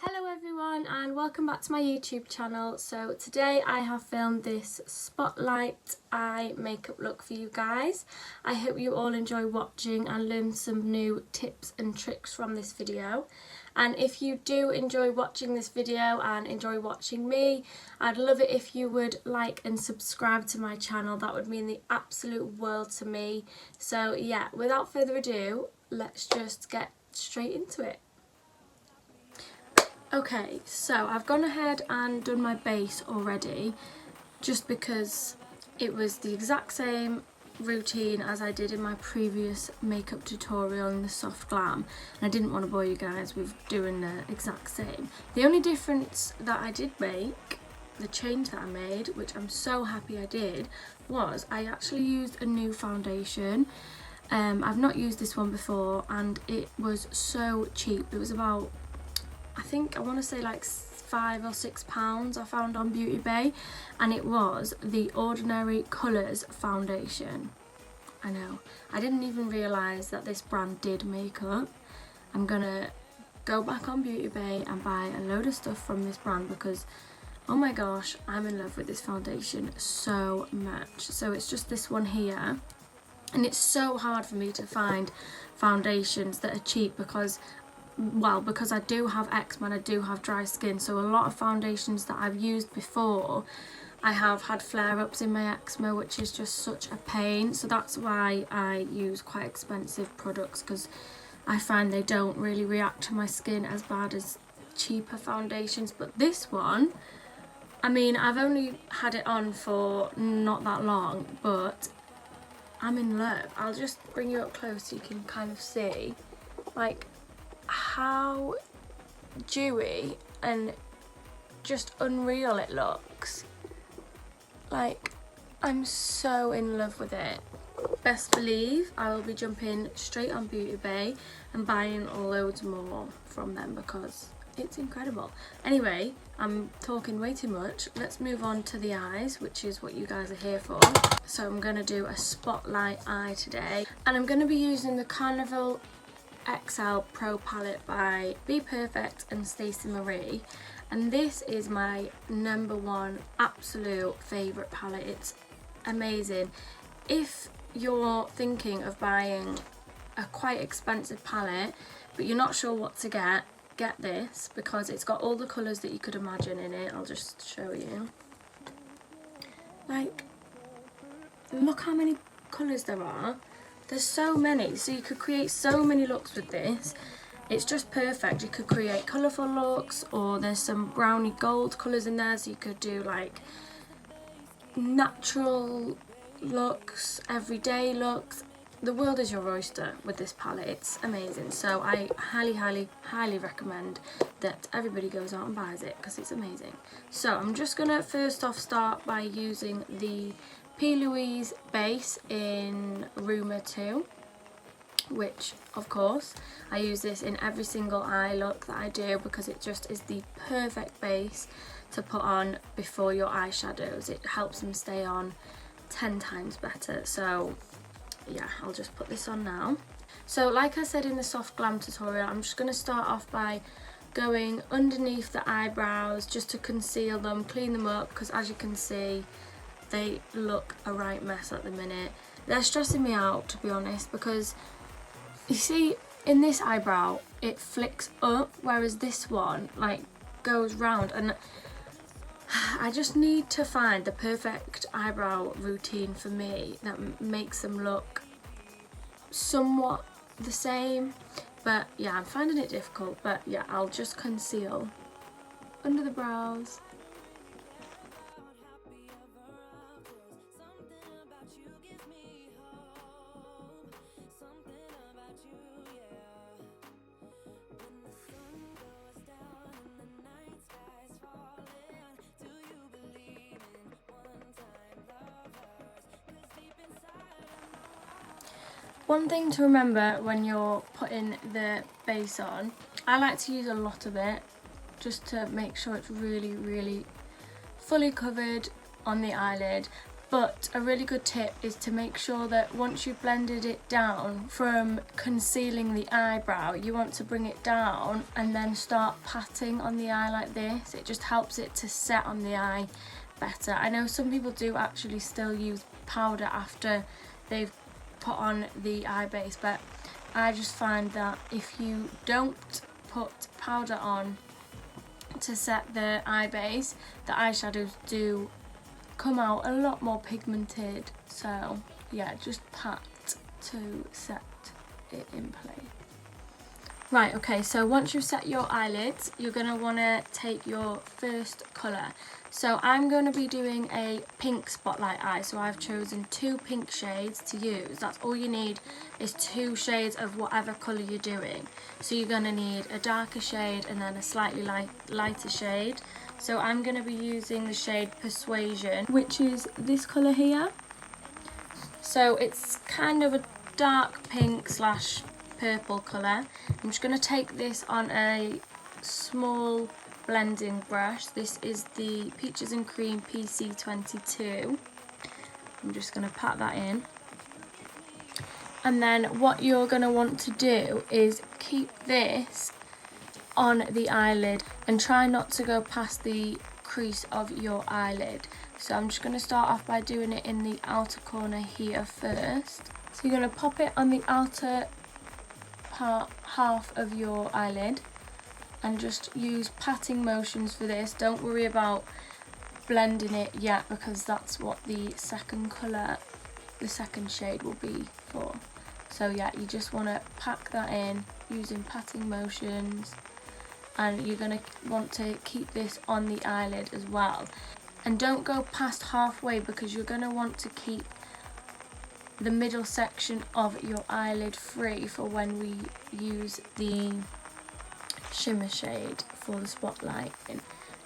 Hello everyone and welcome back to my YouTube channel. So today I have filmed this spotlight eye makeup look for you guys. I hope you all enjoy watching and learn some new tips and tricks from this video. And if you do enjoy watching this video and enjoy watching me, I'd love it if you would like and subscribe to my channel. That would mean the absolute world to me. So yeah, without further ado, let's just get straight into it. Okay, so I've gone ahead and done my base already just because it was the exact same routine as I did in my previous makeup tutorial in the soft glam, and I didn't want to bore you guys with doing the exact same. The only difference that I did make, the change that I made, which I'm so happy I did, was I actually used a new foundation. I've not used this one before and it was so cheap. It was about, I want to say like £5 or £6 I found on Beauty Bay, and it was the Ordinary Colours foundation. I know, I didn't even realise that this brand did makeup. I'm gonna go back on Beauty Bay and buy a load of stuff from this brand because oh my gosh, I'm in love with this foundation so much. So it's just this one here, and it's so hard for me to find foundations that are cheap because I do have eczema and I do have dry skin, so a lot of foundations that I've used before, I have had flare-ups in my eczema, which is just such a pain. So that's why I use quite expensive products, because I find they don't really react to my skin as bad as cheaper foundations. But this one, I mean, I've only had it on for not that long, but I'm in love. I'll just bring you up close so you can kind of see like how dewy and just unreal it looks. Like, I'm so in love with it. Best believe I will be jumping straight on Beauty Bay and buying loads more from them because it's incredible. Anyway, I'm talking way too much. Let's move on to the eyes, which is what you guys are here for. So I'm going to do a spotlight eye today, and I'm going to be using the Carnival XL Pro palette by Be Perfect and Stacey Marie, and this is my #1 absolute favourite palette. It's amazing. If you're thinking of buying a quite expensive palette but you're not sure what to get this because it's got all the colours that you could imagine in it. I'll just show you. Like, look how many colours there are. There's so many, so you could create so many looks with this. It's just perfect. You could create colourful looks, or there's some browny gold colours in there, so you could do like natural looks, everyday looks. The world is your oyster with this palette. It's amazing. So I highly recommend that everybody goes out and buys it because it's amazing. So I'm just gonna first off start by using the P. Louise base in Rumour 2, which of course I use this in every single eye look that I do because it just is the perfect base to put on before your eyeshadows. It helps them stay on 10 times better. So yeah, I'll just put this on now. So like I said in the soft glam tutorial, I'm just going to start off by going underneath the eyebrows just to conceal them, clean them up, because as you can see they look a right mess at the minute. They're stressing me out, to be honest, because you see in this eyebrow it flicks up, whereas this one like goes round, and I just need to find the perfect eyebrow routine for me that makes them look somewhat the same. But yeah, I'm finding it difficult, but yeah, I'll just conceal under the brows. One thing to remember when you're putting the base on, I like to use a lot of it just to make sure it's really fully covered on the eyelid. But a really good tip is to make sure that once you've blended it down from concealing the eyebrow, you want to bring it down and then start patting on the eye like this. It just helps it to set on the eye better. I know some people do actually still use powder after they've put on the eye base, but I just find that if you don't put powder on to set the eye base, the eyeshadows do come out a lot more pigmented. So yeah, just pat to set it in place. Right, okay, so once you've set your eyelids, you're going to want to take your first colour. So I'm going to be doing a pink spotlight eye, so I've chosen 2 pink shades to use. That's all you need, is 2 shades of whatever colour you're doing. So you're going to need a darker shade and then a slightly lighter shade. So I'm going to be using the shade Persuasion, which is this colour here. So it's kind of a dark pink slash purple colour. I'm just going to take this on a small blending brush. This is the Peaches and Cream PC22. I'm just going to pat that in. And then what you're going to want to do is keep this on the eyelid and try not to go past the crease of your eyelid. So I'm just going to start off by doing it in the outer corner here first. So you're going to pop it on the outer half of your eyelid and just use patting motions for this. Don't worry about blending it yet, because that's what the second colour, the second shade will be for. So yeah, you just want to pack that in using patting motions, and you're going to want to keep this on the eyelid as well. And don't go past halfway, because you're going to want to keep the middle section of your eyelid free for when we use the shimmer shade for the spotlight.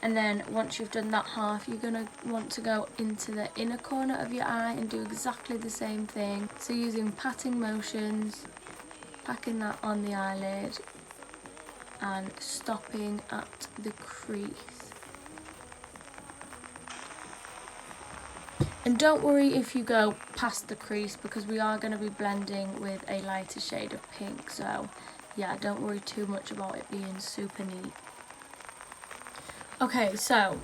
And then once you've done that half, you're going to want to go into the inner corner of your eye and do exactly the same thing. So using patting motions, packing that on the eyelid and stopping at the crease. And don't worry if you go past the crease, because we are going to be blending with a lighter shade of pink. So yeah, don't worry too much about it being super neat. Okay, so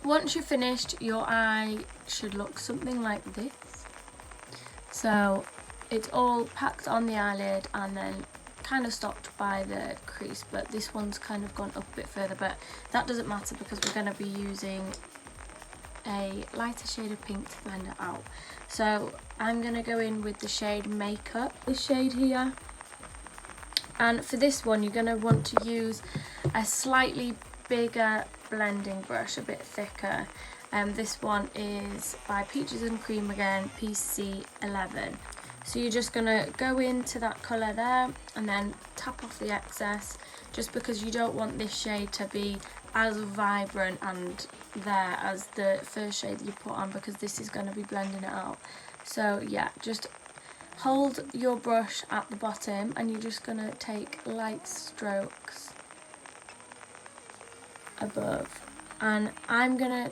once you've finished, your eye should look something like this. So it's all packed on the eyelid and then kind of stopped by the crease, but this one's kind of gone up a bit further, but that doesn't matter because we're going to be using a lighter shade of pink to blend it out. So I'm going to go in with the shade Makeup, this shade here. And for this one, you're going to want to use a slightly bigger blending brush, a bit thicker. This one is by Peaches and Cream again, PC11. So you're just going to go into that colour there and then tap off the excess, just because you don't want this shade to be as vibrant and there as the first shade that you put on, because this is going to be blending it out. So yeah, just hold your brush at the bottom and you're just going to take light strokes above. And I'm going to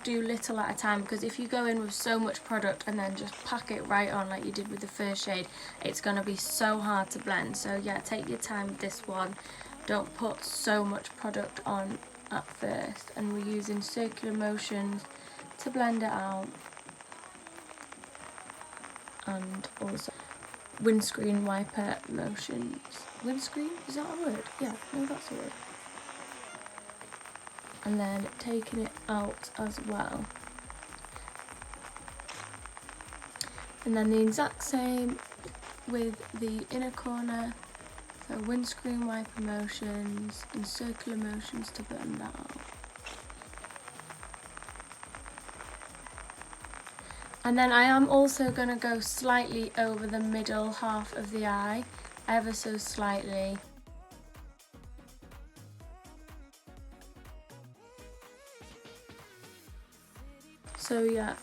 do little at a time, because if you go in with so much product and then just pack it right on like you did with the first shade, it's going to be so hard to blend. So yeah, take your time with this one. Don't put so much product on at first, and we're using circular motions to blend it out, and also windscreen wiper motions. Windscreen, is that a word? Yeah, no, that's a word. And then taking it out as well. And then the exact same with the inner corner. So windscreen wiper motions and circular motions to blend that out. And then I am also going to go slightly over the middle half of the eye, ever so slightly. So yeah,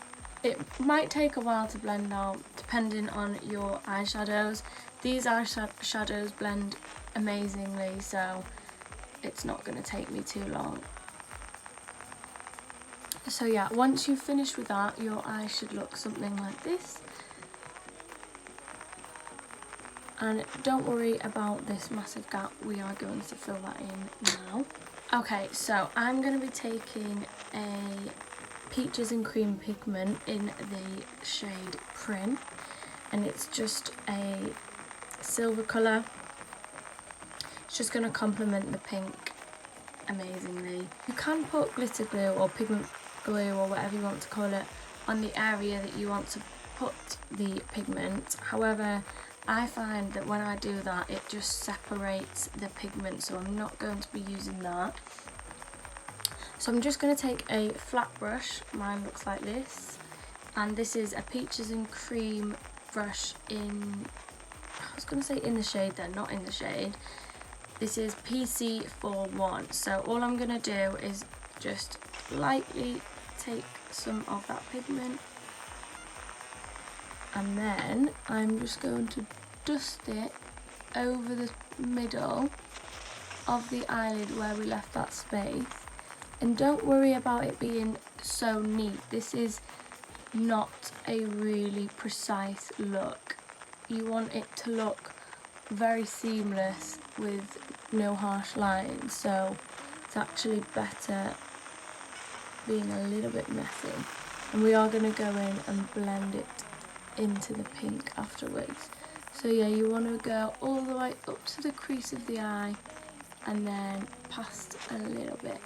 it might take a while to blend out depending on your eyeshadows. These eyeshadows blend amazingly, so it's not going to take me too long. So yeah, once you've finished with that, your eye should look something like this. And don't worry about this massive gap, we are going to fill that in now. Okay, so I'm going to be taking a Peaches and Cream pigment in the shade Prim, and it's just a silver colour. It's just going to complement the pink amazingly. You can put glitter glue or pigment glue or whatever you want to call it on the area that you want to put the pigment. However, I find that when I do that it just separates the pigment, so I'm not going to be using that. So I'm just going to take a flat brush, mine looks like this, and this is a Peaches and Cream brush in, I was going to say in the shade then, not in the shade. This is PC41, so all I'm going to do is just lightly take some of that pigment, and then I'm just going to dust it over the middle of the eyelid where we left that space. And don't worry about it being so neat, this is not a really precise look. You want it to look very seamless with no harsh lines, so it's actually better being a little bit messy. And we are going to go in and blend it into the pink afterwards. So yeah, you want to go all the way up to the crease of the eye and then past a little bit.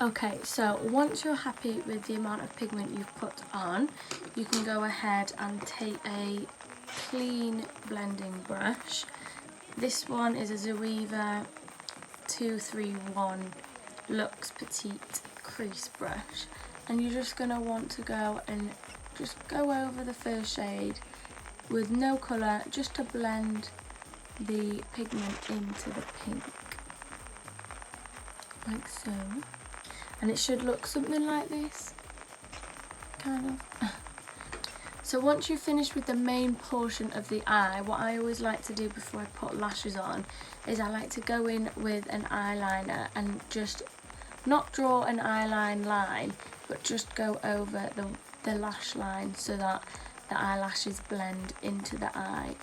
Okay, so once you're happy with the amount of pigment you've put on, you can go ahead and take a clean blending brush. This one is a Zoeva 231 Luxe Petite Crease brush, and you're just going to want to go and just go over the first shade with no colour, just to blend the pigment into the pink, like so. And it should look something like this, kind of. So once you've finished with the main portion of the eye, what I always like to do before I put lashes on is I like to go in with an eyeliner and just not draw an eyeline line, but just go over the lash line so that the eyelashes blend into the eye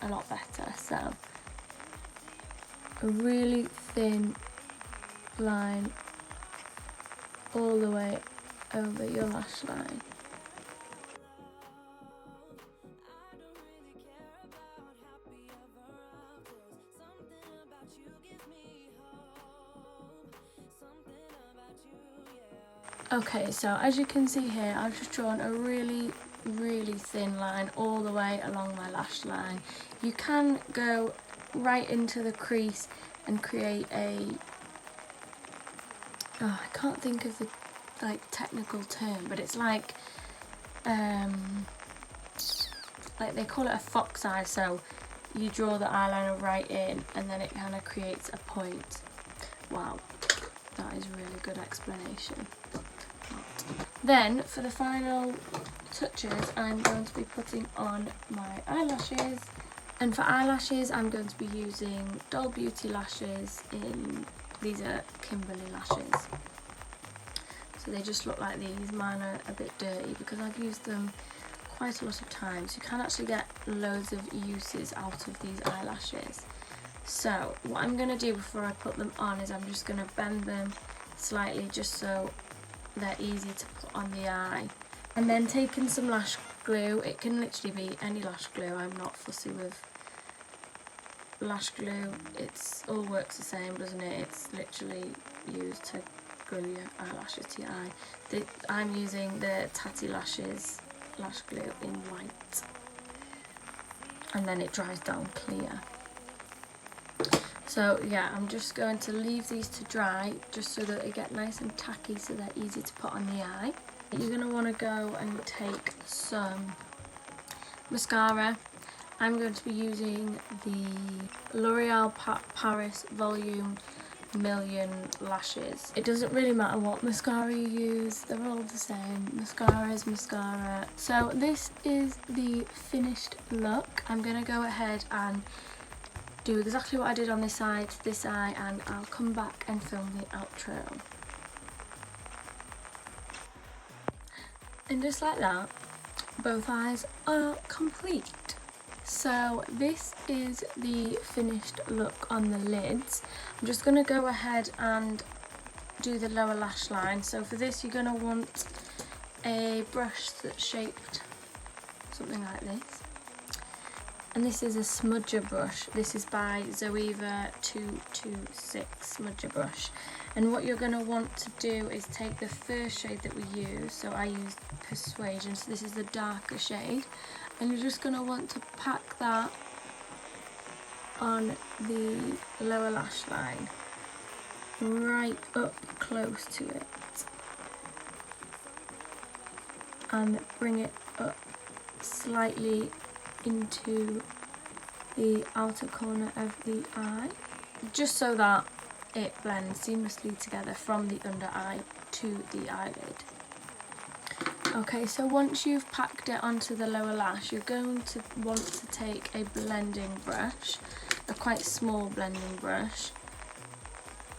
a lot better. So a really thin line all the way over your lash line. Okay, so as you can see here, I've just drawn a really thin line all the way along my lash line. You can go right into the crease and create a, I can't think of the technical term, but it's like they call it a fox eye. So you draw the eyeliner right in and then it kind of creates a point. Wow, that is a really good explanation. Then for the final touches, I'm going to be putting on my eyelashes, and for eyelashes I'm going to be using Doll Beauty lashes these are Kimberly lashes. So they just look like these. Mine are a bit dirty because I've used them quite a lot of times. You can actually get loads of uses out of these eyelashes. So what I'm going to do before I put them on is I'm just going to bend them slightly just so they're easy to put on the eye. And then taking some lash glue, it can literally be any lash glue, I'm not fussy with lash glue, it's all works the same, doesn't it? It's literally used to glue your eyelashes to your eye. I'm using the Tatty Lashes lash glue in white, and then it dries down clear. So yeah, I'm just going to leave these to dry just so that they get nice and tacky so they're easy to put on the eye. You're going to want to go and take some mascara. I'm going to be using the L'Oreal Paris Volume Million Lashes. It doesn't really matter what mascara you use, they're all the same. Mascara is mascara. So this is the finished look. I'm going to go ahead and do exactly what I did on this eye to this eye, and I'll come back and film the outro. And just like that, both eyes are complete. So this is the finished look on the lids. I'm just going to go ahead and do the lower lash line. So for this you're going to want a brush that's shaped something like this. And this is a smudger brush. This is by Zoeva 226 smudger brush. And what you're going to want to do is take the first shade that we use. So I used Persuasion, so this is the darker shade. And you're just going to want to pack that on the lower lash line, right up close to it. And bring it up slightly into the outer corner of the eye, just so that it blends seamlessly together from the under eye to the eyelid. Okay, so once you've packed it onto the lower lash, you're going to want to take a blending brush, a quite small blending brush.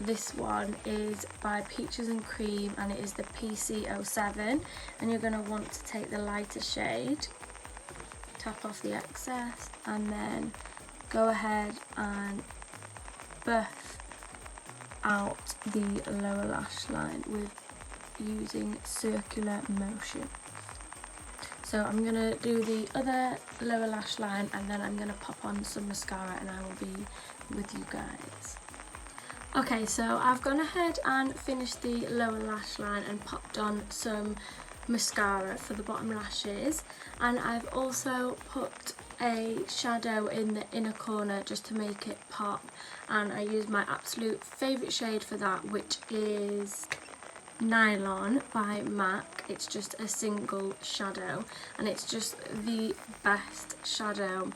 This one is by Peaches and Cream and it is the PC07, and you're going to want to take the lighter shade, tap off the excess, and then go ahead and buff out the lower lash line with using circular motion. So I'm going to do the other lower lash line and then I'm going to pop on some mascara and I will be with you guys. Okay, so I've gone ahead and finished the lower lash line and popped on some mascara for the bottom lashes, and I've also put a shadow in the inner corner just to make it pop, and I used my absolute favourite shade for that, which is Nylon by MAC. It's just a single shadow and it's just the best shadow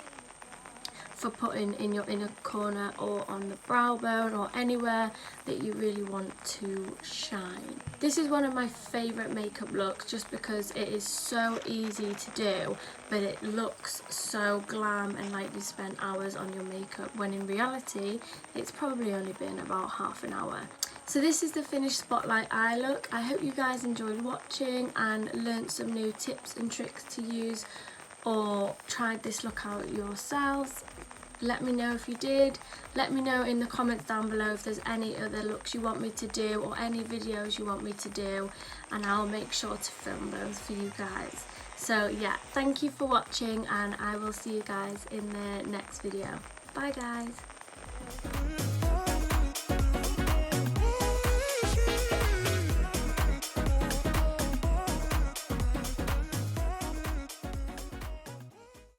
for putting in your inner corner or on the brow bone or anywhere that you really want to shine. This is one of my favourite makeup looks just because it is so easy to do, but it looks so glam and like you spent hours on your makeup, when in reality it's probably only been about half an hour. So this is the finished Spotlight eye look. I hope you guys enjoyed watching and learnt some new tips and tricks to use or tried this look out yourselves. Let me know if you did. Let me know in the comments down below if there's any other looks you want me to do or any videos you want me to do, and I'll make sure to film those for you guys. So yeah, thank you for watching and I will see you guys in the next video. Bye guys.